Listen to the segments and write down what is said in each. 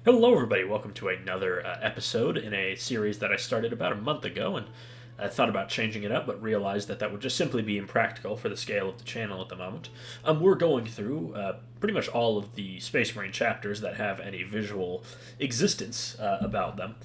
Hello, everybody. Welcome to another episode in a series that I started about a month ago, and I thought about changing it up, but realized that that would just simply be impractical for the scale of the channel at the moment. We're going through pretty much all of the Space Marine chapters that have any visual existence about them.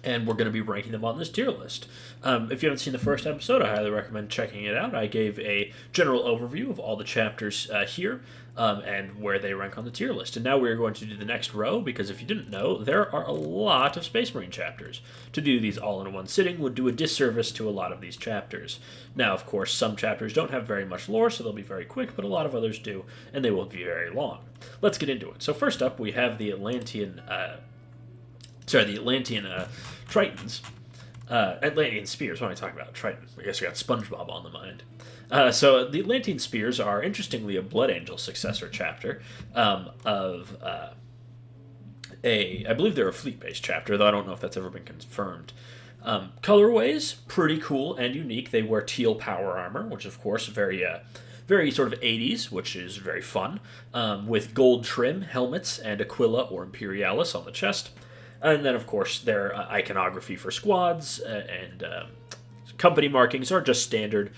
And we're going to be ranking them on this tier list. If you haven't seen the first episode, I highly recommend checking it out. I gave a general overview of all the chapters here and where they rank on the tier list. And now we're going to do the next row, because if you didn't know, there are a lot of Space Marine chapters. To do these all in one sitting would do a disservice to a lot of these chapters. Now, of course, some chapters don't have very much lore, so they'll be very quick, but a lot of others do, and they will be very long. Let's get into it. So first up, we have the Atlantean Tritons. Atlantean Spears. What am I talking about? Triton. I guess we got SpongeBob on the mind. So the Atlantean Spears are, interestingly, a Blood Angel successor chapter of I believe they're a fleet-based chapter, though I don't know if that's ever been confirmed. Colorways, pretty cool and unique. They wear teal power armor, which, of course, very sort of 80s, which is very fun, with gold trim, helmets, and Aquila or Imperialis on the chest. And then, of course, their iconography for squads and company markings are just standard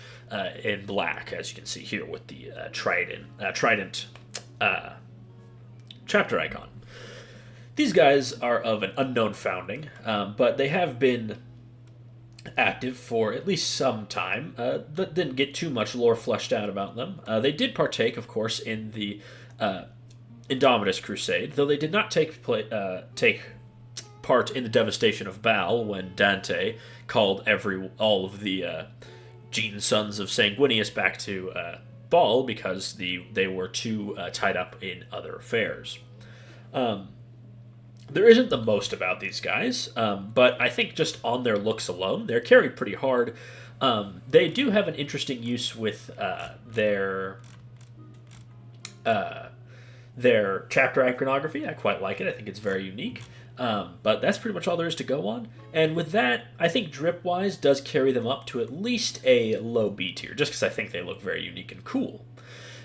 in black, as you can see here with the trident chapter icon. These guys are of an unknown founding, but they have been active for at least some time, but didn't get too much lore fleshed out about them. They did partake, of course, in the Indomitus Crusade, though they did not take part in the devastation of Baal when Dante called all of the Gene sons of Sanguinius back to Baal because they were too tied up in other affairs. There isn't the most about these guys, but I think just on their looks alone, they're carried pretty hard. They do have an interesting use with their chapter iconography. I quite like it. I think it's very unique. But that's pretty much all there is to go on. And with that, I think drip-wise does carry them up to at least a low B tier, just because I think they look very unique and cool.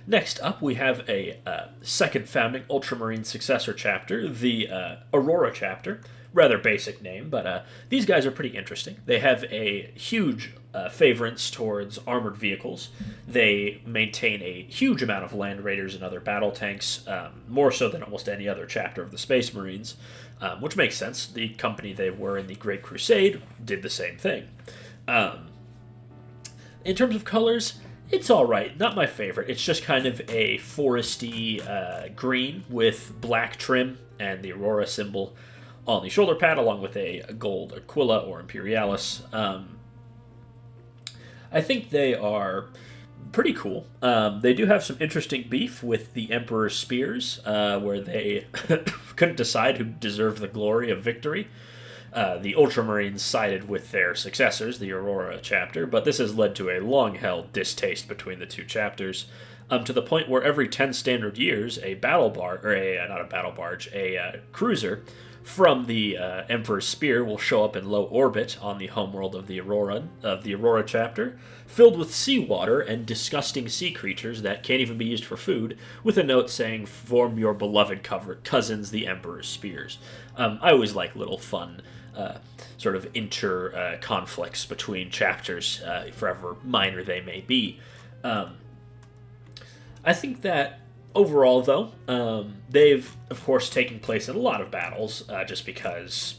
Next up, we have a second founding Ultramarine successor chapter, the Aurora chapter. Rather basic name, but these guys are pretty interesting. They have a huge favorance towards armored vehicles. They maintain a huge amount of land raiders and other battle tanks, more so than almost any other chapter of the Space Marines, which makes sense. The company they were in the Great Crusade did the same thing. In terms of colors, it's alright. Not my favorite. It's just kind of a foresty green with black trim and the Aurora symbol on the shoulder pad, along with a gold Aquila or Imperialis. I think they are pretty cool. They do have some interesting beef with the Emperor's Spears, where they couldn't decide who deserved the glory of victory. The Ultramarines sided with their successors, the Aurora chapter, but this has led to a long-held distaste between the two chapters, to the point where every 10 standard years, a cruiser from the Emperor's Spear will show up in low orbit on the homeworld of the Aurora chapter, filled with seawater and disgusting sea creatures that can't even be used for food, with a note saying, "Form your beloved cousins, the Emperor's Spears." I always like little fun sort of conflicts between chapters, forever minor they may be. I think that overall, though, they've, of course, taken place in a lot of battles, just because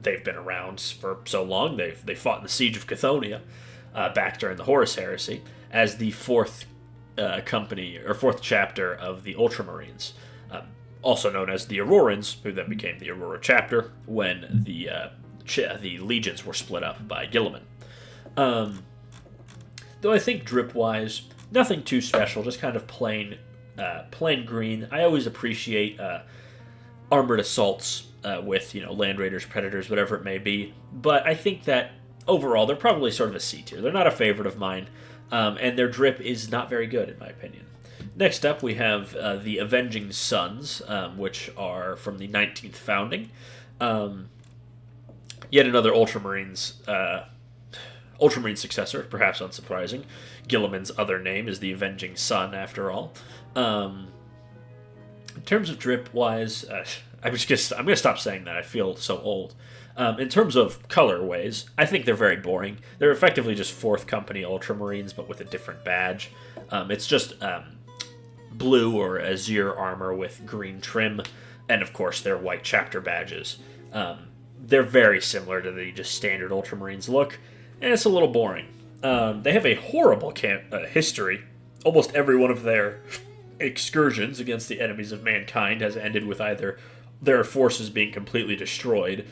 they've been around for so long. They fought in the Siege of Chthoniya back during the Horus Heresy as the fourth chapter of the Ultramarines, also known as the Aurorans, who then became the Aurora chapter when the legions were split up by Guilliman. Though I think drip-wise, nothing too special, just kind of plain green. I always appreciate armored assaults with land raiders, predators, whatever it may be. But I think that overall they're probably sort of a C tier. They're not a favorite of mine, and their drip is not very good in my opinion. Next up, we have the Avenging Sons, which are from the 19th founding. Yet another Ultramarine successor, perhaps unsurprising. Guilliman's other name is the Avenging Son, after all. In terms of drip-wise, I'm going to stop saying that. I feel so old. In terms of colorways, I think they're very boring. They're effectively just 4th Company Ultramarines, but with a different badge. It's just blue or azure armor with green trim, and of course their white chapter badges. They're very similar to the just standard Ultramarines look, and it's a little boring. They have a horrible history. Almost every one of their excursions against the enemies of mankind has ended with either their forces being completely destroyed,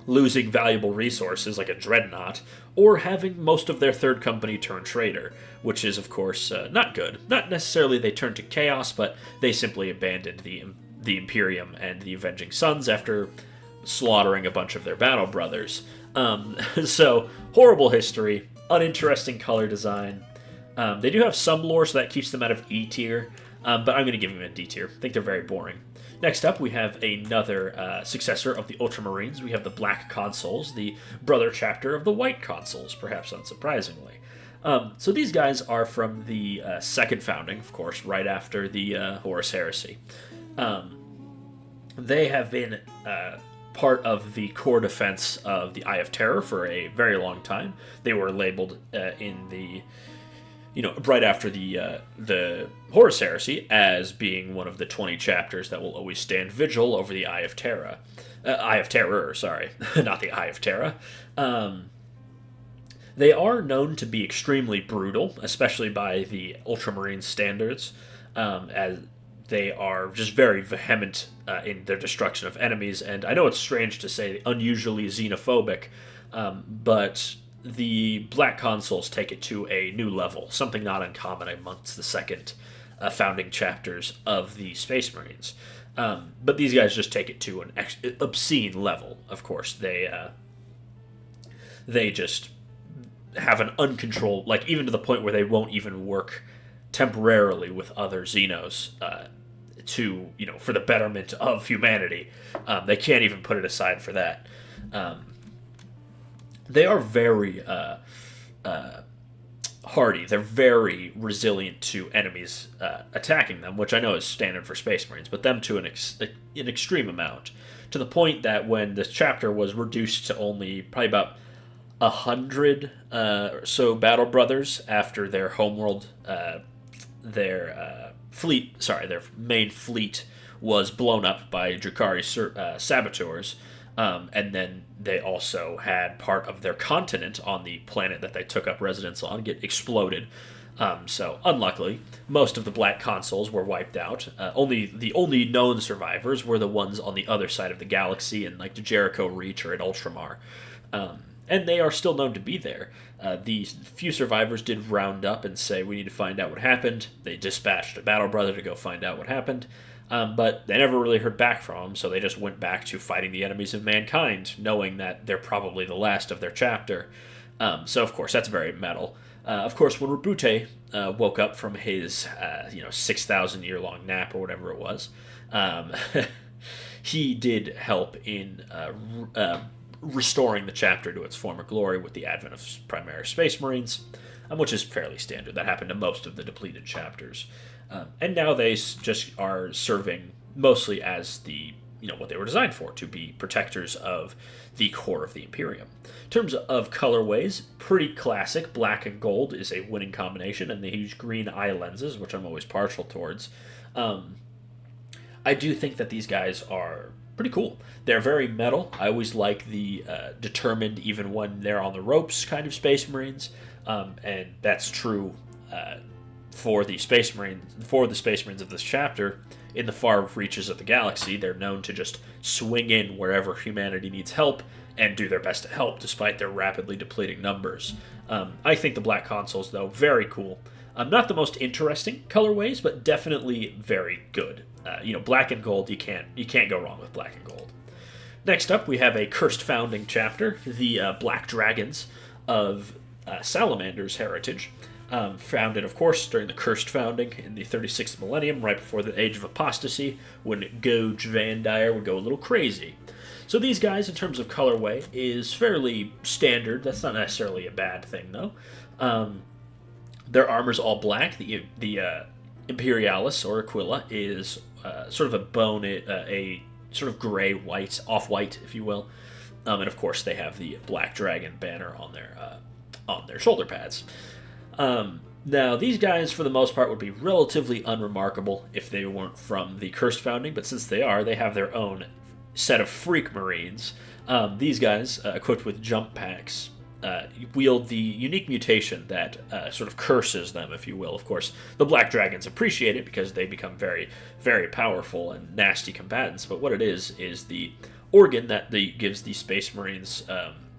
losing valuable resources like a dreadnought, or having most of their 3rd Company turn traitor, which is, of course, not good. Not necessarily they turned to chaos, but they simply abandoned the Imperium and the Avenging Sons after slaughtering a bunch of their battle brothers. So, horrible history, uninteresting color design. They do have some lore, so that keeps them out of E tier, but I'm going to give them a D tier. I think they're very boring. Next up, we have another successor of the Ultramarines. We have the Black Consuls, the brother chapter of the White Consuls, perhaps unsurprisingly. So these guys are from the second founding, of course, right after the Horus Heresy. They have been part of the core defense of the Eye of Terror for a very long time. They were labeled in the right after the Horus Heresy as being one of the 20 chapters that will always stand vigil over the Eye of Terror. Eye of Terror, sorry, not the Eye of Terror. They are known to be extremely brutal, especially by the Ultramarine standards, as they are just very vehement in their destruction of enemies. And I know it's strange to say unusually xenophobic, but the Black Consuls take it to a new level, something not uncommon amongst the second founding chapters of the Space Marines. But these guys just take it to an obscene level, of course. They just have an uncontrolled, like even to the point where they won't even work temporarily with other Xenos for the betterment of humanity. They can't even put it aside for that. They are very hardy. They're very resilient to enemies attacking them, which I know is standard for Space Marines, but them to an extreme amount. To the point that when this chapter was reduced to only probably about 100 or so battle brothers after their homeworld, their main fleet was blown up by Drukhari saboteurs. And then they also had part of their continent on the planet that they took up residence on get exploded. So, unluckily, most of the Black Consuls were wiped out. The only known survivors were the ones on the other side of the galaxy in like the Jericho Reach or at Ultramar. And they are still known to be there. The few survivors did round up and say, we need to find out what happened. They dispatched a battle brother to go find out what happened. But they never really heard back from them, so they just went back to fighting the enemies of mankind, knowing that they're probably the last of their chapter. So, of course, that's very metal. Of course, when Rabute woke up from his 6,000-year-long nap or whatever it was, he did help in restoring the chapter to its former glory with the advent of Primaris Space Marines, which is fairly standard. That happened to most of the depleted chapters. And now they just are serving mostly as what they were designed for, to be protectors of the core of the Imperium. In terms of colorways, pretty classic. Black and gold is a winning combination, and they use green eye lenses, which I'm always partial towards. I do think that these guys are pretty cool. They're very metal. I always like the determined, even when they're on the ropes kind of Space Marines, and that's true for the Space Marines of this chapter. In the far reaches of the galaxy, they're known to just swing in wherever humanity needs help and do their best to help despite their rapidly depleting numbers. I think the Black Consuls, though, very cool. Not the most interesting colorways, but definitely very good. Black and gold, you can't go wrong with black and gold. Next up, we have a cursed founding chapter, the Black Dragons of Salamander's heritage. Founded, of course, during the Cursed Founding in the 36th millennium, right before the Age of Apostasy, when Goge Vandire would go a little crazy. So these guys, in terms of colorway, is fairly standard. That's not necessarily a bad thing, though. Their armor's all black. The Imperialis or Aquila is sort of a bone, a sort of gray white, off white, if you will, and of course they have the black dragon banner on their shoulder pads. Now these guys, for the most part, would be relatively unremarkable if they weren't from the Cursed Founding, but since they are, they have their own set of freak marines. These guys, equipped with jump packs, wield the unique mutation that sort of curses them, if you will. Of course, the Black Dragons appreciate it because they become very, very powerful and nasty combatants. But what it is the organ that gives the Space Marines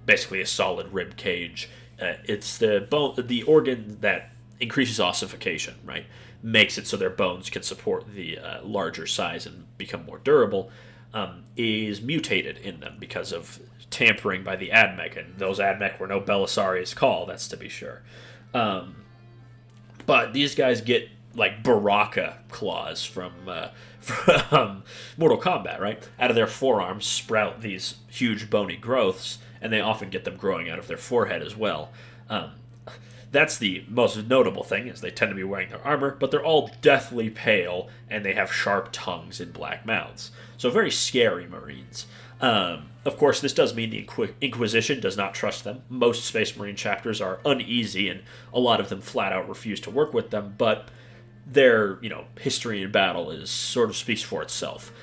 basically a solid rib cage. It's the organ that increases ossification, right? Makes it so their bones can support the larger size and become more durable. Is mutated in them because of tampering by the Admech, and those Admech were no Belisarius Call, that's to be sure. But these guys get like Baraka claws from Mortal Kombat, right? Out of their forearms sprout these huge bony growths, and they often get them growing out of their forehead as well. That's the most notable thing, is they tend to be wearing their armor, but they're all deathly pale, and they have sharp tongues and black mouths. So very scary Marines. Of course, this does mean the Inquisition does not trust them. Most Space Marine chapters are uneasy, and a lot of them flat out refuse to work with them, but their history in battle is sort of speaks for itself.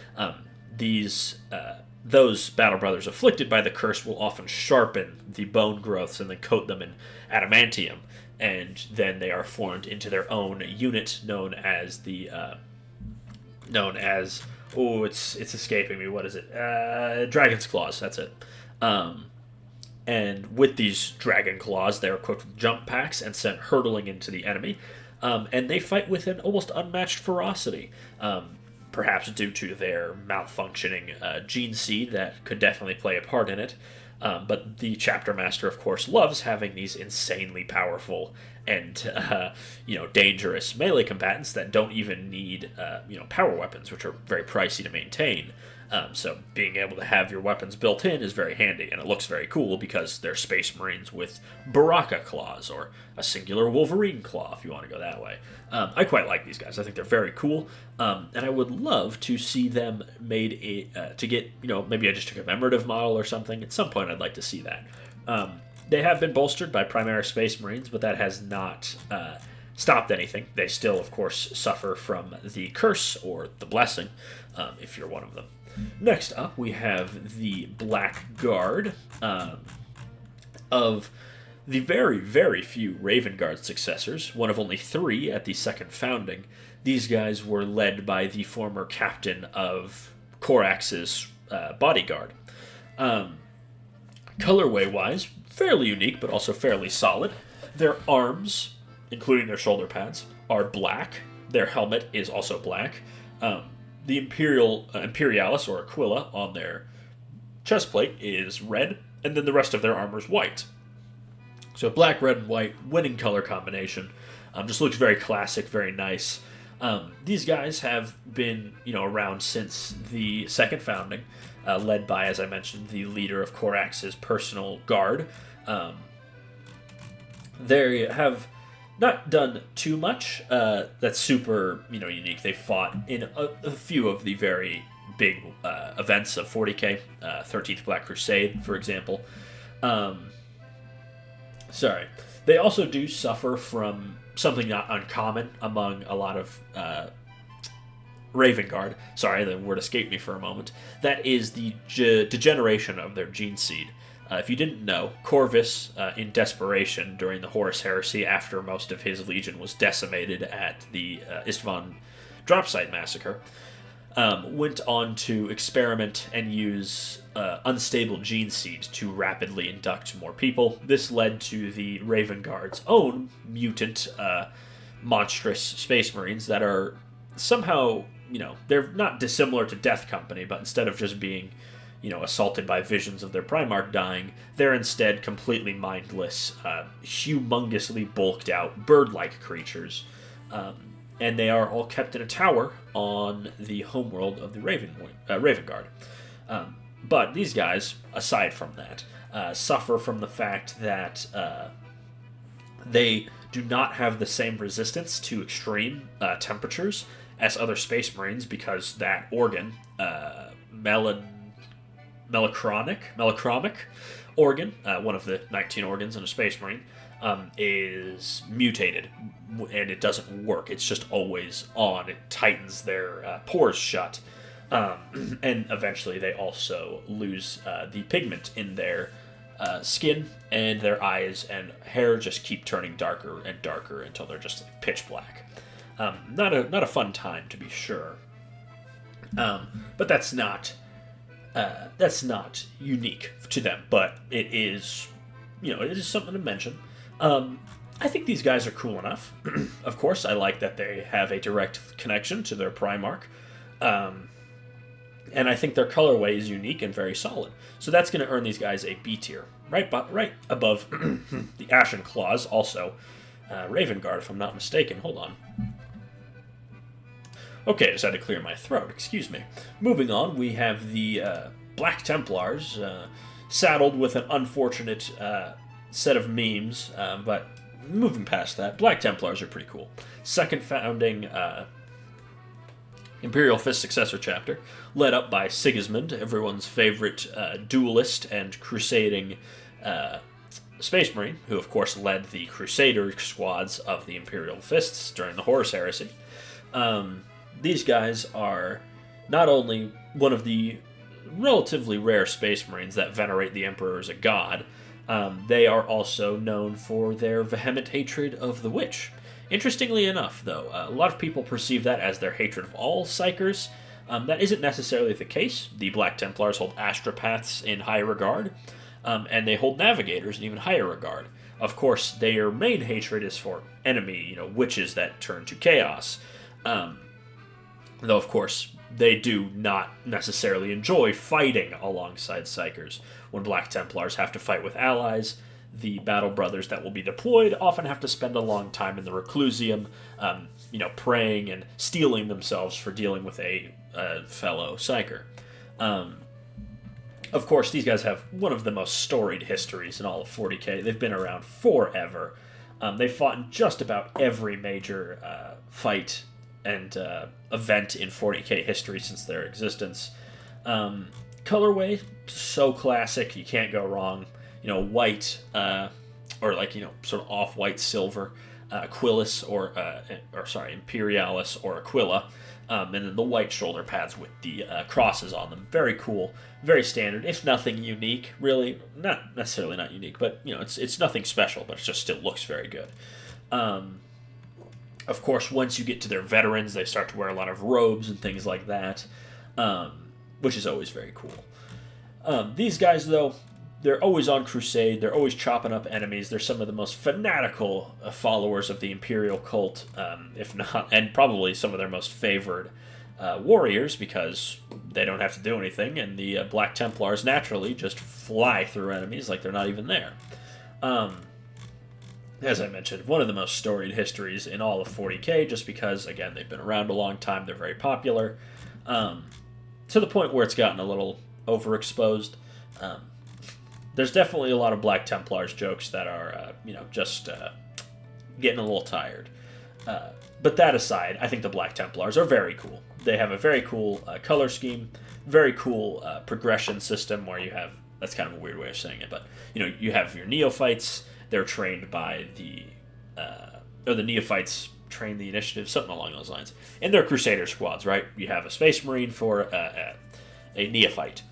Those Battle Brothers afflicted by the curse will often sharpen the bone growths and then coat them in adamantium, and then they are formed into their own unit known as it's escaping me. What is it? Dragon's Claws. That's it. And with these Dragon Claws, they're equipped with jump packs and sent hurtling into the enemy, and they fight with an almost unmatched ferocity. Perhaps due to their malfunctioning gene seed that could definitely play a part in it. But the chapter master, of course, loves having these insanely powerful and dangerous melee combatants that don't even need power weapons, which are very pricey to maintain. So being able to have your weapons built in is very handy, and it looks very cool because they're Space Marines with Baraka claws, or a singular Wolverine claw, if you want to go that way. I quite like these guys. I think they're very cool, and I would love to see them made to get, maybe I just took a commemorative model or something. At some point, I'd like to see that. They have been bolstered by Primaris Space Marines, but that has not stopped anything. They still, of course, suffer from the curse or the blessing, if you're one of them. Next up, we have the Black Guard of the very, very few Raven Guard successors, one of only 3 at the Second Founding. These guys were led by the former captain of Corax's bodyguard. Colorway-wise, fairly unique, but also fairly solid. Their arms, including their shoulder pads, are black. Their helmet is also black. The Imperialis, or Aquila, on their chest plate is red, and then the rest of their armor is white. So black, red, and white, winning color combination. Just looks very classic, very nice. These guys have been, around since the Second Founding, led by, as I mentioned, the leader of Corax's personal guard. They have not done too much that's super, unique. They fought in a few of the very big events of 40k, 13th Black Crusade, for example. They also do suffer from something not uncommon among a lot of Raven Guard. Sorry, the word escaped me for a moment. That is the degeneration of their gene seed. If you didn't know, Corvus, in desperation during the Horus Heresy, after most of his legion was decimated at the Istvan Dropsite Massacre, went on to experiment and use unstable gene seed to rapidly induct more people. This led to the Raven Guard's own mutant, monstrous Space Marines that are somehow, they're not dissimilar to Death Company, but instead of just being assaulted by visions of their Primarch dying, they're instead completely mindless, humongously bulked out, bird-like creatures. And they are all kept in a tower on the homeworld of the Raven Guard. But these guys, aside from that, suffer from the fact that they do not have the same resistance to extreme temperatures as other Space Marines because that organ, melochromic organ, one of the 19 organs in a Space Marine, is mutated, and it doesn't work. It's just always on. It tightens their pores shut, and eventually they also lose the pigment in their skin, and their eyes and hair just keep turning darker and darker until they're just like pitch black. Not a fun time, to be sure. But that's not unique to them. But it is, it is something to mention. I think these guys are cool enough. Of course, I like that they have a direct connection to their Primarch. And I think their colorway is unique and very solid. So that's going to earn these guys a B tier. Right above the Ashen Claws, also Raven Guard, if I'm not mistaken. Hold on. Okay, I just had to clear my throat. Excuse me. Moving on, we have the Black Templars, saddled with an unfortunate set of memes, but moving past that, Black Templars are pretty cool. Second founding Imperial Fist Successor chapter, led up by Sigismund, everyone's favorite duelist and crusading Space Marine, who of course led the Crusader squads of the Imperial Fists during the Horus Heresy. These guys are not only one of the relatively rare Space Marines that venerate the Emperor as a god, they are also known for their vehement hatred of the Witch. Interestingly enough, though, a lot of people perceive that as their hatred of all Psychers. That isn't necessarily the case. The Black Templars hold Astropaths in high regard, and they hold Navigators in even higher regard. Of course, their main hatred is for enemy, witches that turn to chaos. Though, of course, they do not necessarily enjoy fighting alongside Psychers. When Black Templars have to fight with allies, the battle brothers that will be deployed often have to spend a long time in the Reclusium, praying and steeling themselves for dealing with a fellow Psyker. Of course, these guys have one of the most storied histories in all of 40k. They've been around forever. They've fought in just about every major fight and event in 40k history since their existence. Colorway, so classic, you can't go wrong. White, or sort of off-white silver, Aquilus, Imperialis or Aquila, and then the white shoulder pads with the crosses on them. Very cool, very standard, if nothing unique, really. Not necessarily not unique, but, it's nothing special, but it just still looks very good. Of course, once you get to their veterans, they start to wear a lot of robes and things like that, which is always very cool. These guys, though, they're always on crusade. They're always chopping up enemies. They're some of the most fanatical followers of the Imperial cult, if not, and probably some of their most favored warriors, because they don't have to do anything, and the Black Templars naturally just fly through enemies like they're not even there. As I mentioned, one of the most storied histories in all of 40k, just because, again, they've been around a long time. They're very popular, to the point where it's gotten a little overexposed. There's definitely a lot of Black Templars jokes that are, just getting a little tired. But that aside, I think the Black Templars are very cool. They have a very cool color scheme, very cool progression system where you have, that's kind of a weird way of saying it, but, you have your neophytes, they're trained by or the neophytes train the initiative, something along those lines. And they're Crusader squads, right? You have a Space Marine for a neophyte.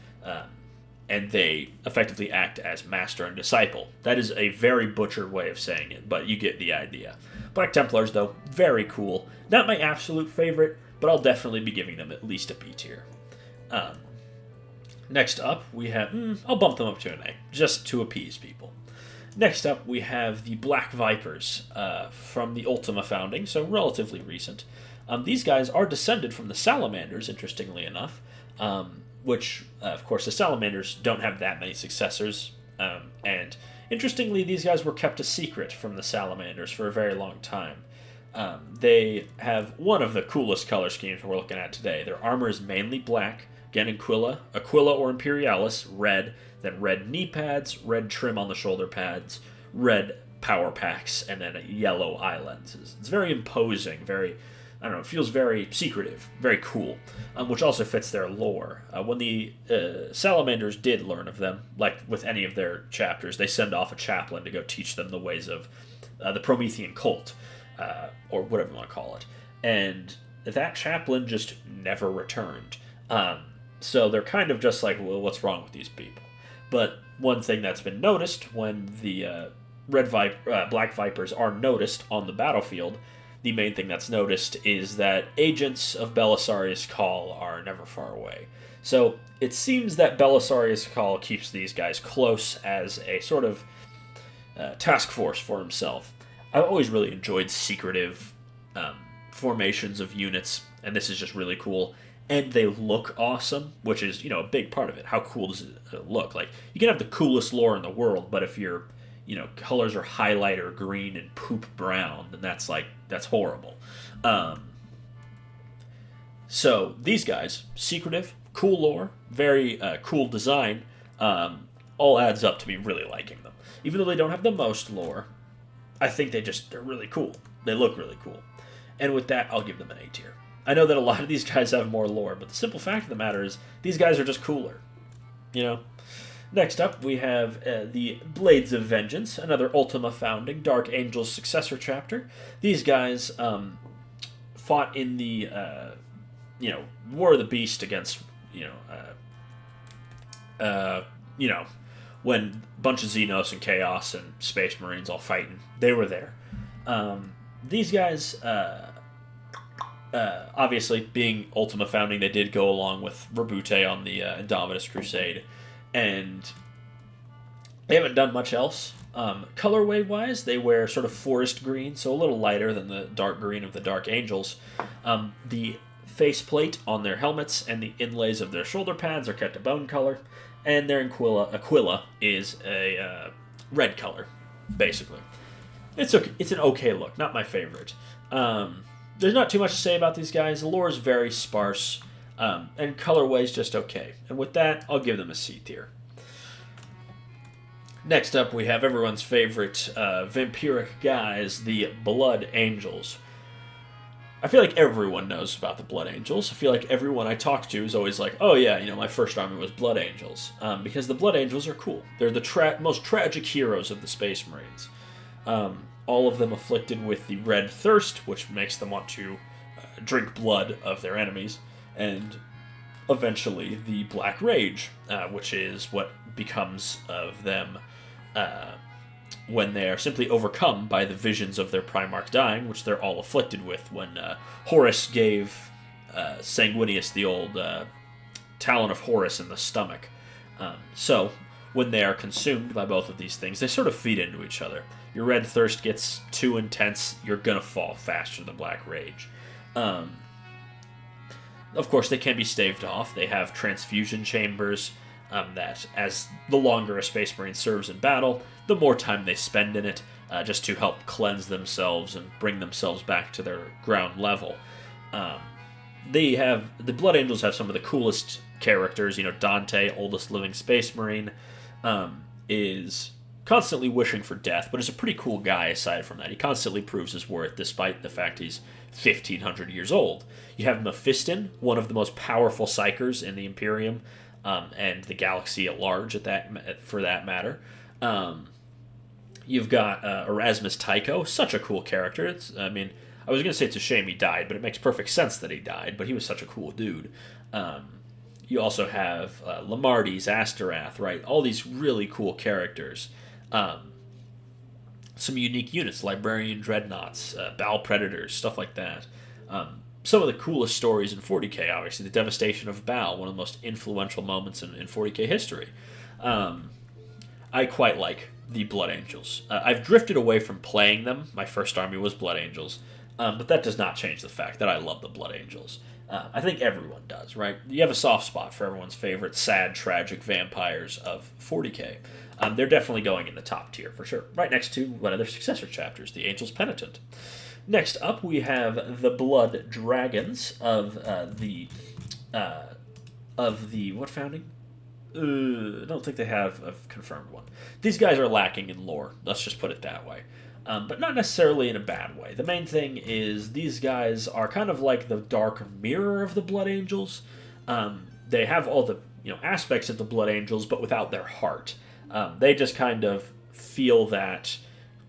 And they effectively act as master and disciple. That is a very butchered way of saying it, but you get the idea. Black Templars, though, very cool. Not my absolute favorite, but I'll definitely be giving them at least a B tier. Next up, we have... I'll bump them up to an A, just to appease people. Next up, we have the Black Vipers from the Ultima founding, so relatively recent. These guys are descended from the Salamanders, interestingly enough, which, of course, the Salamanders don't have that many successors. And interestingly, these guys were kept a secret from the Salamanders for a very long time. They have one of the coolest color schemes we're looking at today. Their armor is mainly black. Again, Aquila or Imperialis, red. Then red knee pads, red trim on the shoulder pads, red power packs and then yellow eye lenses. It's very imposing, very, I don't know, it feels very secretive, very cool, which also fits their lore. When the Salamanders did learn of them, like with any of their chapters, they send off a chaplain to go teach them the ways of the Promethean cult, or whatever you want to call it. And that chaplain just never returned. So they're kind of just like, well, what's wrong with these people? But one thing that's been noticed when the Black Vipers are noticed on the battlefield, the main thing that's noticed is that agents of Belisarius Cawl are never far away. So it seems that Belisarius Cawl keeps these guys close as a sort of task force for himself. I've always really enjoyed secretive formations of units, and this is just really cool. And they look awesome, which is, a big part of it. How cool does it look? Like, you can have the coolest lore in the world, but if your, colors are highlighter green and poop brown, then that's horrible. So these guys, secretive, cool lore, very cool design, all adds up to me really liking them. Even though they don't have the most lore, I think they're really cool. They look really cool. And with that, I'll give them an A tier. I know that a lot of these guys have more lore, but the simple fact of the matter is these guys are just cooler. Next up, we have the Blades of Vengeance, another Ultima founding Dark Angel's successor chapter. These guys fought in the War of the Beast against when a bunch of Xenos and Chaos and Space Marines all fighting. They were there. These guys, obviously, being Ultima founding, they did go along with Rabute on the Indomitus Crusade, and they haven't done much else. Colorway-wise, they wear sort of forest green, so a little lighter than the dark green of the Dark Angels. The faceplate on their helmets and the inlays of their shoulder pads are kept a bone color, and their Aquila is a red color, basically. It's okay. It's an okay look, not my favorite. There's not too much to say about these guys. The lore is very sparse, and colorway's just okay. And with that, I'll give them a C tier. Next up, we have everyone's favorite vampiric guys, the Blood Angels. I feel like everyone knows about the Blood Angels. I feel like everyone I talk to is always like, oh yeah, my first army was Blood Angels. Because the Blood Angels are cool. They're the most tragic heroes of the Space Marines. All of them afflicted with the Red Thirst, which makes them want to drink blood of their enemies, and eventually the Black Rage, which is what becomes of them when they are simply overcome by the visions of their Primarch dying, which they're all afflicted with when Horus gave Sanguinius the old Talon of Horus in the stomach. So, when they are consumed by both of these things, they sort of feed into each other. Your Red Thirst gets too intense, you're going to fall faster than Black Rage. Of course, they can be staved off. They have transfusion chambers that, as the longer a Space Marine serves in battle, the more time they spend in it, just to help cleanse themselves and bring themselves back to their ground level. The Blood Angels have some of the coolest characters. Dante, oldest living Space Marine, is constantly wishing for death, but is a pretty cool guy aside from that. He constantly proves his worth despite the fact he's 1,500 years old. You have Mephiston, one of the most powerful psychers in the Imperium, and the galaxy at large for that matter. You've got Erasmus Tycho, such a cool character. I was going to say it's a shame he died, but it makes perfect sense that he died, but he was such a cool dude. You also have Lamardes, Asterath, right? All these really cool characters. Some unique units, Librarian Dreadnoughts, Baal Predators, stuff like that. Some of the coolest stories in 40k, obviously. The devastation of Baal, one of the most influential moments in 40k history. I quite like the Blood Angels. I've drifted away from playing them. My first army was Blood Angels. But that does not change the fact that I love the Blood Angels. I think everyone does, right? You have a soft spot for everyone's favorite sad, tragic vampires of 40k. They're definitely going in the top tier, for sure. Right next to one of their successor chapters, the Angel's Penitent. Next up, we have the Blood Dragons of the what founding? I don't think they have a confirmed one. These guys are lacking in lore. Let's just put it that way. But not necessarily in a bad way. The main thing is these guys are kind of like the dark mirror of the Blood Angels. They have all the aspects of the Blood Angels, but without their heart. They just kind of feel that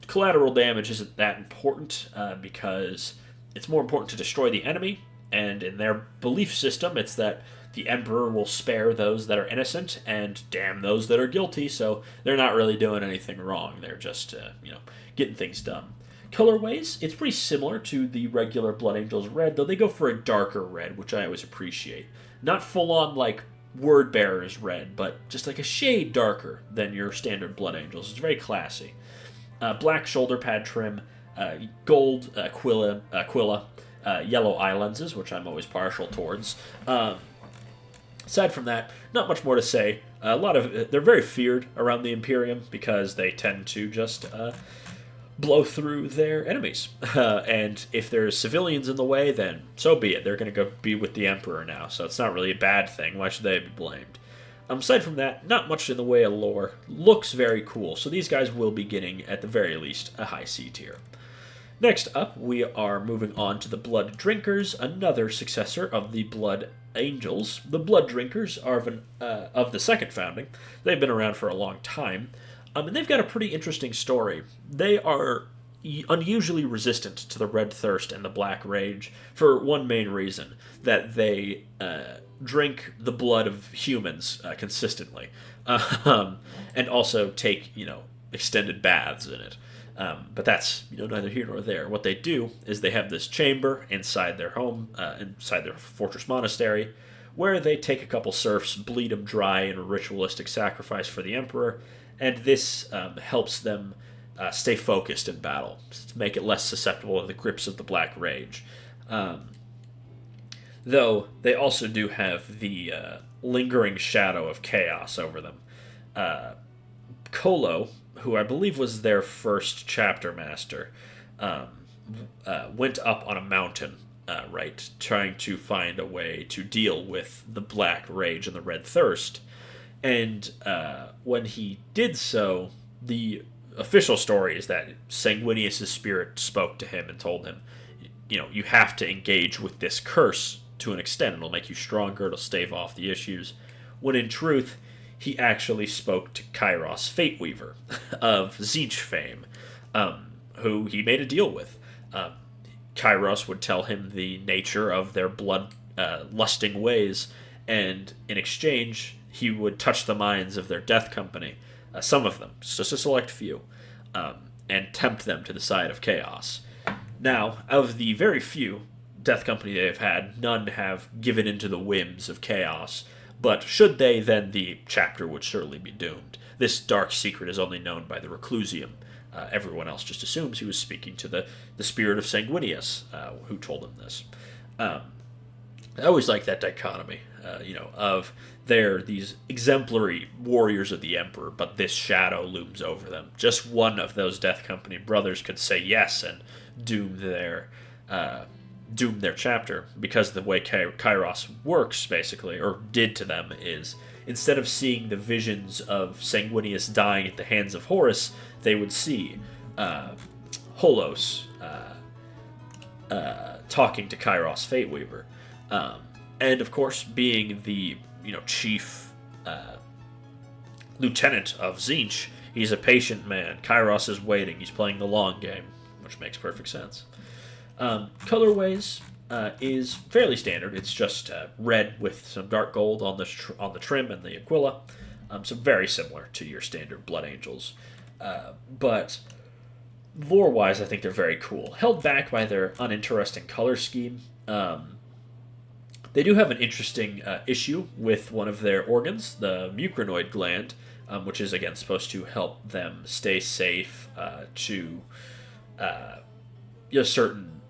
collateral damage isn't that important because it's more important to destroy the enemy. And in their belief system, it's that the Emperor will spare those that are innocent and damn those that are guilty, so they're not really doing anything wrong. They're just, getting things done. Colorways, it's pretty similar to the regular Blood Angels red, though they go for a darker red, which I always appreciate. Not full-on, like, Word Bearer's red, but just like a shade darker than your standard Blood Angels. It's very classy. Black shoulder pad trim, gold Aquila, yellow eye lenses, which I'm always partial towards. Aside from that, not much more to say. They're very feared around the Imperium because they tend to just blow through their enemies. And if there's civilians in the way, then so be it. They're going to go be with the Emperor now, so it's not really a bad thing. Why should they be blamed? Aside from that, not much in the way of lore. Looks very cool, so these guys will be getting, at the very least, a high C tier. Next up, we are moving on to the Blood Drinkers, another successor of the Blood Angels. The Blood Drinkers are of the second founding. They've been around for a long time, and they've got a pretty interesting story. They are unusually resistant to the Red Thirst and the Black Rage for one main reason, that they drink the blood of humans consistently, and also take, extended baths in it. But that's neither here nor there. What they do is they have this chamber inside their home, inside their fortress monastery, where they take a couple serfs, bleed them dry in a ritualistic sacrifice for the Emperor, and this helps them stay focused in battle, to make it less susceptible to the grips of the Black Rage. Though they also do have the lingering shadow of chaos over them. Kolo, who I believe was their first chapter master, went up on a mountain, trying to find a way to deal with the Black Rage and the Red Thirst. And when he did so, the official story is that Sanguinius' spirit spoke to him and told him, you have to engage with this curse to an extent. It'll make you stronger, it'll stave off the issues. When in truth, he actually spoke to Kairos Fateweaver of Tzeentch fame, who he made a deal with. Kairos would tell him the nature of their blood-lusting ways, and in exchange, he would touch the minds of their death company, some of them, just a select few, and tempt them to the side of chaos. Now, of the very few death company they've had, none have given into the whims of chaos, but should they, then the chapter would surely be doomed. This dark secret is only known by the Reclusium. Everyone else just assumes he was speaking to the spirit of Sanguinius, who told him this. I always like that dichotomy, of they're these exemplary warriors of the Emperor, but this shadow looms over them. Just one of those Death Company brothers could say yes and doom their chapter, because the way Kairos works, basically, or did to them, is instead of seeing the visions of Sanguinius dying at the hands of Horus, they would see Holos talking to Kairos Fateweaver. And, of course, being the chief lieutenant of Tzeentch, he's a patient man. Kairos is waiting. He's playing the long game, which makes perfect sense. Colorways is fairly standard. It's just red with some dark gold on the trim and the Aquila. So very similar to your standard Blood Angels. But lore-wise, I think they're very cool. Held back by their uninteresting color scheme. They do have an interesting issue with one of their organs, the mucranoid gland, which is, again, supposed to help them stay safe to certain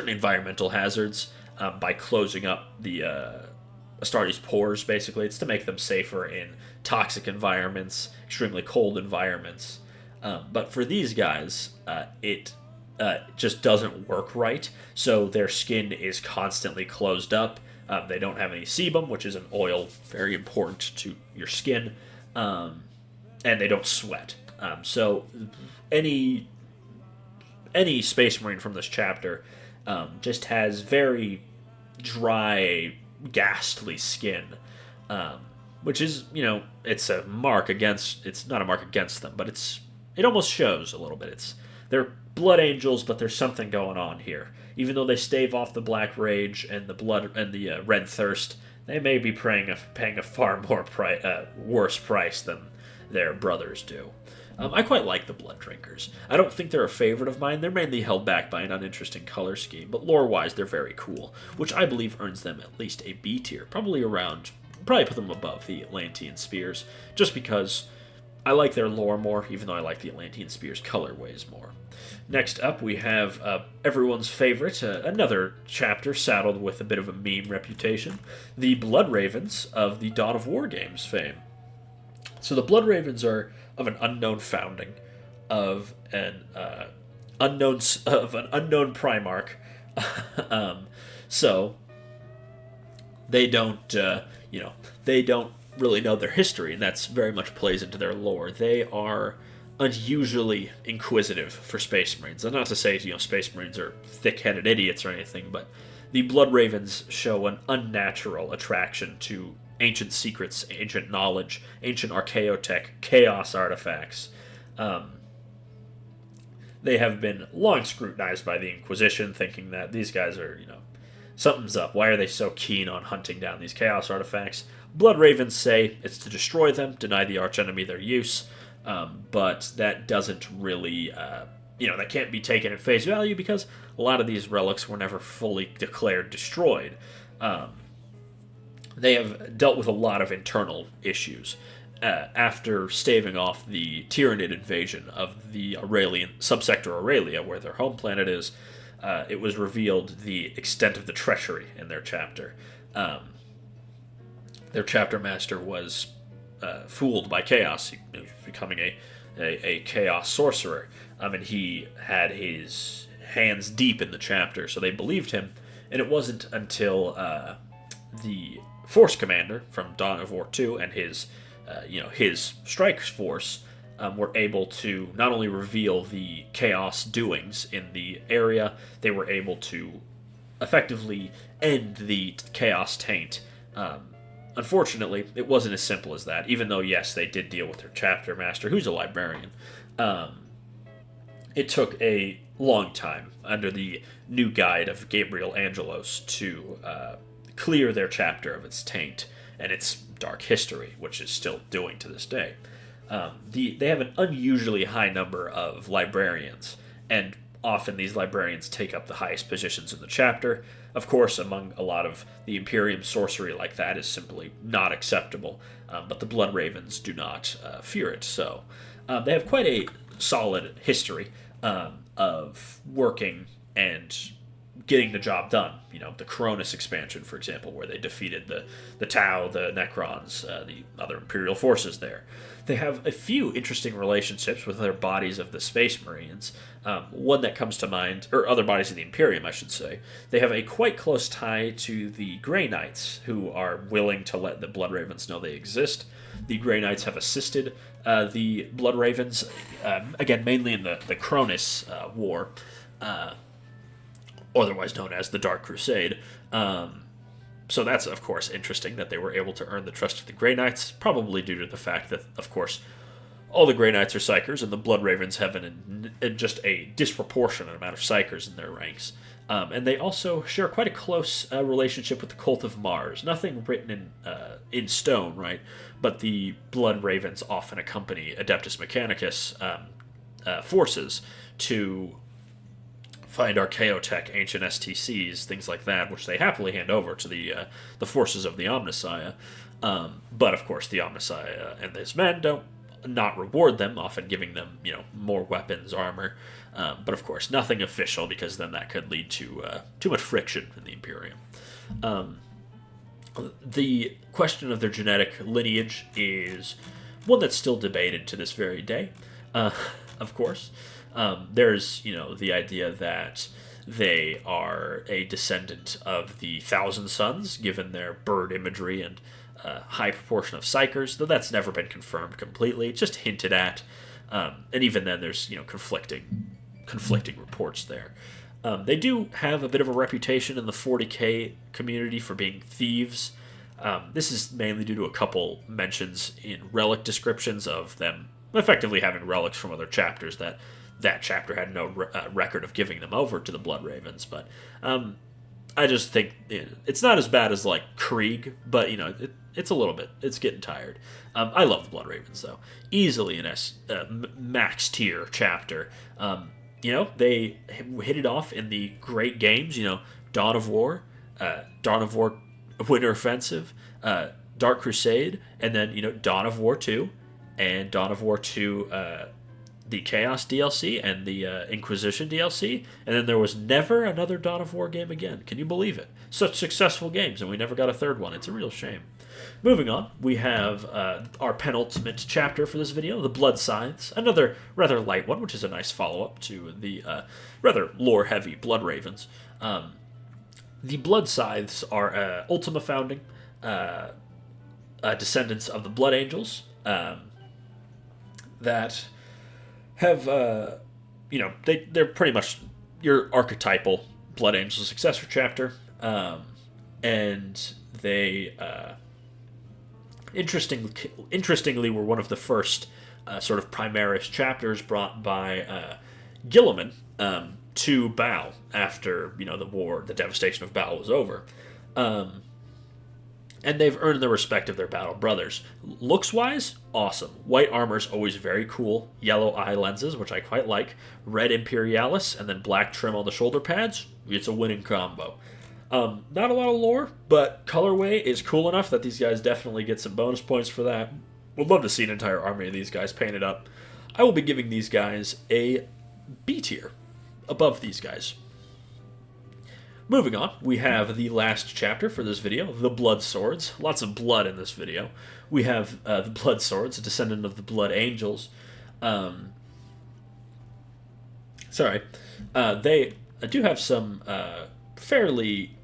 environmental hazards by closing up the Astartes' pores, basically. It's to make them safer in toxic environments, extremely cold environments. But for these guys, it just doesn't work right, so their skin is constantly closed up, They don't have any sebum, which is an oil very important to your skin, and they don't sweat. So any Space Marine from this chapter just has very dry, ghastly skin, which is, it's a mark against. It's not a mark against them, but it almost shows a little bit. They're blood angels, but there's something going on here. Even though they stave off the black rage and the blood and the red thirst, they may be paying a far more worse price than their brothers do. I quite like the Blood Drinkers. I don't think they're a favorite of mine. They're mainly held back by an uninteresting color scheme, but lore-wise, they're very cool, which I believe earns them at least a B tier. Probably put them above the Atlantean Spears, just because I like their lore more, even though I like the Atlantean Spears colorways more. Next up, we have everyone's favorite, another chapter saddled with a bit of a meme reputation, the Blood Ravens of the Dawn of War games fame. So the Blood Ravens are of an unknown founding, of an unknown Primarch. So they don't, they don't really know their history, and that's very much plays into their lore. They are unusually inquisitive for Space Marines. And not to say, Space Marines are thick-headed idiots or anything, but the Blood Ravens show an unnatural attraction to ancient secrets, ancient knowledge, ancient archaeotech, chaos artifacts. They have been long scrutinized by the Inquisition, thinking that these guys are, something's up. Why are they so keen on hunting down these chaos artifacts? Blood Ravens say it's to destroy them, deny the archenemy their use, but that doesn't really, that can't be taken at face value because a lot of these relics were never fully declared destroyed. They have dealt with a lot of internal issues. After staving off the Tyranid invasion of the Aurelian subsector Aurelia, where their home planet is, it was revealed the extent of the treachery in their chapter. Their chapter master was fooled by chaos. He was becoming a chaos sorcerer, and he had his hands deep in the chapter, so they believed him. And it wasn't until the Force Commander from Dawn of War 2 and his strike force were able to not only reveal the chaos doings in the area, they were able to effectively end the chaos taint. Unfortunately, it wasn't as simple as that, even though, yes, they did deal with their chapter master, who's a librarian. It took a long time under the new guide of Gabriel Angelos to clear their chapter of its taint and its dark history, which is still doing to this day. They have an unusually high number of librarians, and often these librarians take up the highest positions in the chapter. Of course, among a lot of the Imperium sorcery like that is simply not acceptable, but the Blood Ravens do not fear it. So they have quite a solid history of working and getting the job done. The Cronus expansion, for example, where they defeated the Tau, the Necrons, the other Imperial forces there. They have a few interesting relationships with other bodies of the Space Marines. One that comes to mind, or other bodies of the Imperium, I should say. They have a quite close tie to the Grey Knights, who are willing to let the Blood Ravens know they exist. The Grey Knights have assisted the Blood Ravens, again, mainly in the Cronus War, otherwise known as the Dark Crusade. So that's, of course, interesting that they were able to earn the trust of the Grey Knights, probably due to the fact that, of course, all the Grey Knights are Psykers, and the Blood Ravens have just a disproportionate amount of Psykers in their ranks. And they also share quite a close relationship with the Cult of Mars. Nothing written in stone, right? But the Blood Ravens often accompany Adeptus Mechanicus forces to find archaeotech, ancient STCs, things like that, which they happily hand over to the forces of the Omnissiah. But of course, the Omnissiah and his men don't not reward them, often giving them more weapons, armor. But of course, nothing official, because then that could lead to too much friction in the Imperium. The question of their genetic lineage is one that's still debated to this very day. Of course. There's, the idea that they are a descendant of the Thousand Sons, given their bird imagery and high proportion of psychers, though that's never been confirmed completely. It's just hinted at, and even then, there's conflicting reports there. They do have a bit of a reputation in the 40k community for being thieves. This is mainly due to a couple mentions in relic descriptions of them effectively having relics from other chapters that chapter had no record of giving them over to the Blood Ravens. But I just think it's not as bad as like Krieg, but it's a little bit. It's getting tired. I love the Blood Ravens though, easily an max tier chapter. They hit it off in the great games. Dawn of War, Winter Offensive, Dark Crusade, and then Dawn of War 2, and Dawn of War 2, the Chaos DLC and the Inquisition DLC, and then there was never another Dawn of War game again. Can you believe it? Such successful games, and we never got a third one. It's a real shame. Moving on, we have our penultimate chapter for this video, the Blood Scythes, another rather light one, which is a nice follow-up to the rather lore-heavy Blood Ravens. The Blood Scythes are Ultima founding descendants of the Blood Angels that have, they're pretty much your archetypal Blood Angel successor chapter, and they, interestingly, were one of the first sort of Primaris chapters brought by Guilliman to Baal after, the devastation of Baal was over. And they've earned the respect of their battle brothers. Looks-wise, awesome. White armor's always very cool. Yellow eye lenses, which I quite like. Red Imperialis, and then black trim on the shoulder pads. It's a winning combo. Not a lot of lore, but colorway is cool enough that these guys definitely get some bonus points for that. Would love to see an entire army of these guys painted up. I will be giving these guys a B tier, above these guys. Moving on, we have the last chapter for this video, the Blood Swords. Lots of blood in this video. We have the Blood Swords, a descendant of the Blood Angels. They do have some fairly,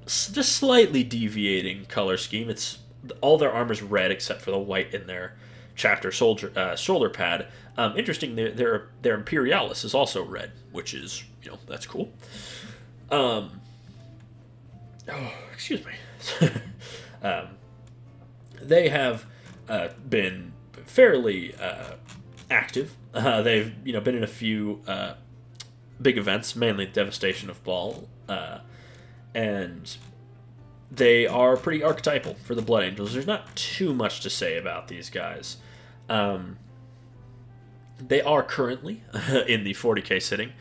just slightly deviating color scheme. It's all their armor's red except for the white in their chapter shoulder pad. Interesting, their Imperialis is also red, which is, that's cool. Excuse me. They have been fairly active. They've been in a few big events, mainly Devastation of Baal, and they are pretty archetypal for the Blood Angels. There's not too much to say about these guys. They are currently in the 40k setting.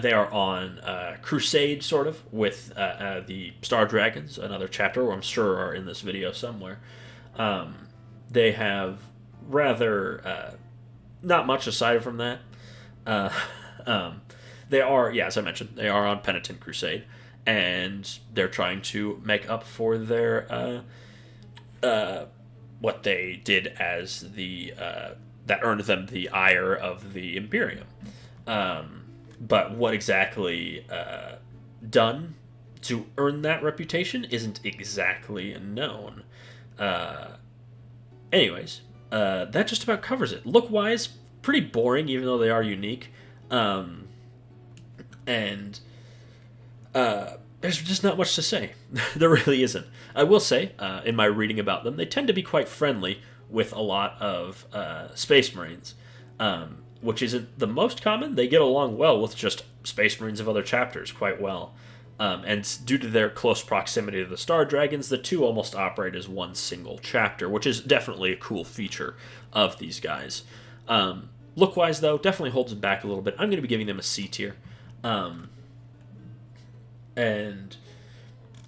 They are on Crusade, sort of, with the Star Dragons, another chapter, where I'm sure are in this video somewhere. They have rather not much aside from that. They are, as I mentioned, they are on Penitent Crusade, and they're trying to make up for their what they did as the that earned them the ire of the Imperium. But what exactly done to earn that reputation isn't exactly known. Anyways, that just about covers it. Look-wise, pretty boring, even though they are unique. And there's just not much to say. There really isn't. I will say, in my reading about them, they tend to be quite friendly with a lot of Space Marines. Which isn't the most common. They get along well with just Space Marines of other chapters quite well. And due to their close proximity to the Star Dragons, the two almost operate as one single chapter, which is definitely a cool feature of these guys. Look-wise, though, definitely holds them back a little bit. I'm going to be giving them a C tier. And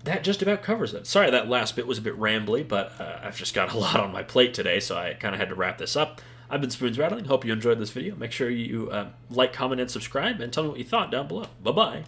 that just about covers it. Sorry that last bit was a bit rambly, but I've just got a lot on my plate today, so I kind of had to wrap this up. I've been Spoons Rattling. Hope you enjoyed this video. Make sure you like, comment, and subscribe, and tell me what you thought down below. Bye-bye.